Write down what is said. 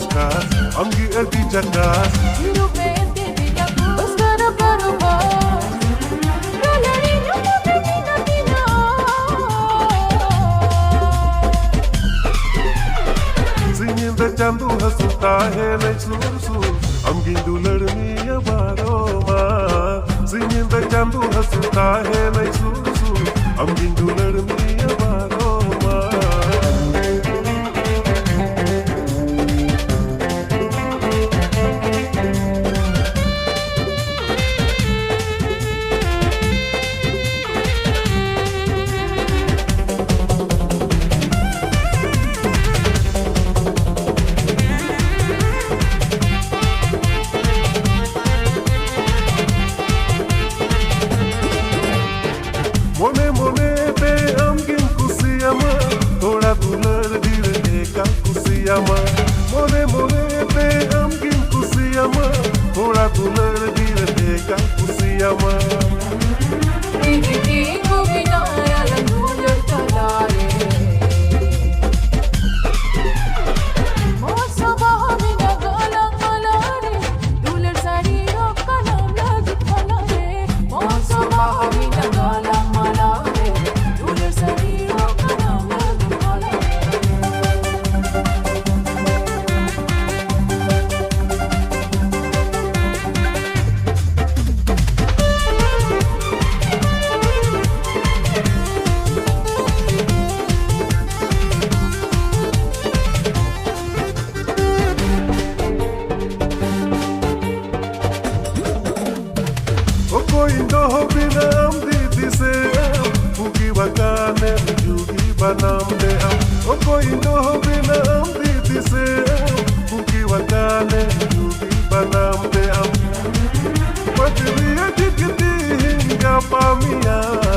kas Anggi adi jakas Hidup ente aku Sekarang berubah Galerinya mungkin tina-tina Singinda chandu hasuta hai nai sur Anggi dularni abaro ma Singinda chandu hasuta hai nai sur Anggi dularni abaro ma Mone mone pe amgin kusiyama thoda dular dil ka kusiyama Mone mone pe amgin kusiyama thoda dular dil ka kusiyama Iki ko binaya langular talare Mosa bahami nagalang malare Dular sari ro kalam lagi thalare Mosa bahami nagalang malare Dular sari ro kalam lagi thalare Koindo bina am didi se Puki bakane jugi banam de am Koindo bina am didi se Puki bakane jugi banam de am Patriya jikti hinga pamiya